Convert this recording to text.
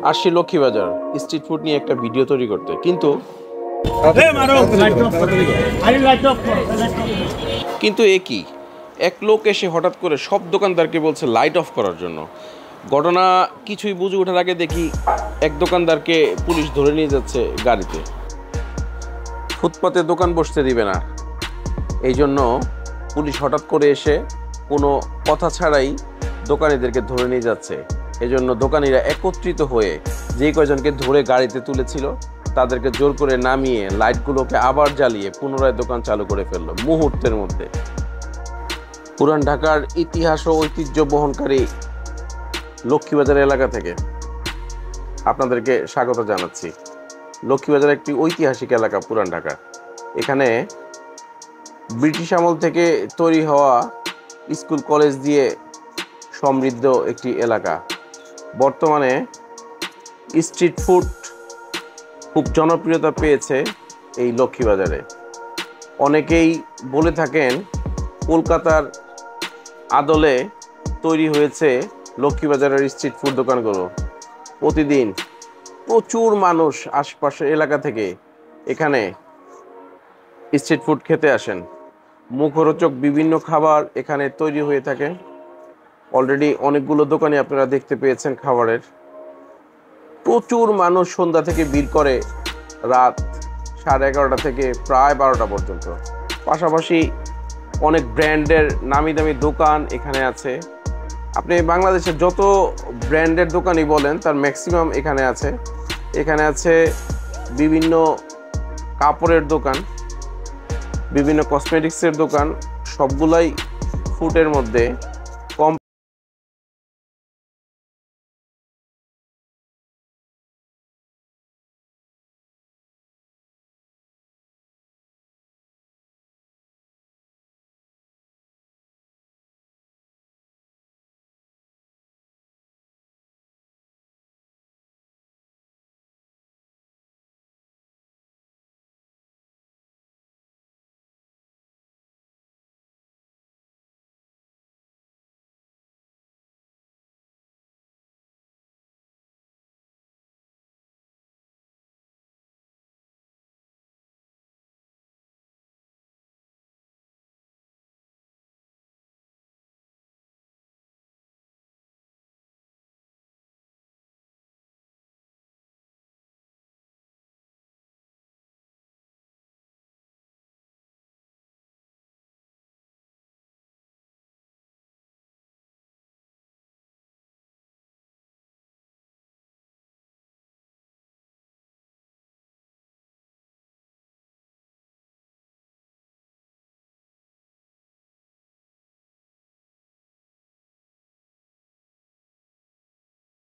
আসছি Laxmibazar street food নিয়ে একটা ভিডিও তৈরি করতে, কিন্তু একই এক লোক এসে হঠাৎ করে সব দোকানদারকে বলছে লাইট অফ করার জন্য। ঘটনা কিছুই বুঝে ওঠার আগে দেখি এক দোকানদারকে পুলিশ ধরে নিয়ে যাচ্ছে গাড়িতে। ফুটপাতে দোকান বসতে দিবে না, এই জন্য পুলিশ হঠাৎ করে এসে কোনো কথা ছাড়াই দোকানিদেরকে ধরে নিয়ে যাচ্ছে। এজন্য দোকানিরা একত্রিত হয়ে যে কয়জনকে ধরে গাড়িতে তুলেছিল তাদেরকে জোর করে নামিয়ে লাইটগুলোকে আবার জ্বালিয়ে পুনরায় দোকান চালু করে ফেললো মুহূর্তের মধ্যে। পুরান ঢাকার ইতিহাস ও ঐতিহ্য বহনকারী লক্ষ্মীবাজার এলাকা থেকে আপনাদেরকে স্বাগত জানাচ্ছি। লক্ষ্মীবাজার একটি ঐতিহাসিক এলাকা পুরান ঢাকা। এখানে ব্রিটিশ আমল থেকে তৈরি হওয়া স্কুল কলেজ দিয়ে সমৃদ্ধ একটি এলাকা। বর্তমানে স্ট্রিট ফুড খুব জনপ্রিয়তা পেয়েছে এই লক্ষ্মীবাজারে। অনেকেই বলে থাকেন কলকাতার আদলে তৈরি হয়েছে লক্ষ্মীবাজারের স্ট্রিট ফুড দোকানগুলো। প্রতিদিন প্রচুর মানুষ আশপাশের এলাকা থেকে এখানে স্ট্রিট ফুড খেতে আসেন। মুখরোচক বিভিন্ন খাবার এখানে তৈরি হয়ে থাকে। অলরেডি অনেকগুলো দোকানে আপনারা দেখতে পেয়েছেন খাবারের। প্রচুর মানুষ সন্ধ্যা থেকে ভিড় করে রাত 11:30 থেকে প্রায় 12টা পর্যন্ত। পাশাপাশি অনেক ব্র্যান্ডের নামি দামি দোকান এখানে আছে। আপনি বাংলাদেশের যত ব্র্যান্ডের দোকানই বলেন তার ম্যাক্সিমাম এখানে আছে। এখানে আছে বিভিন্ন কাপড়ের দোকান, বিভিন্ন কসমেটিক্সের দোকান, সবগুলাই ফুডের মধ্যে।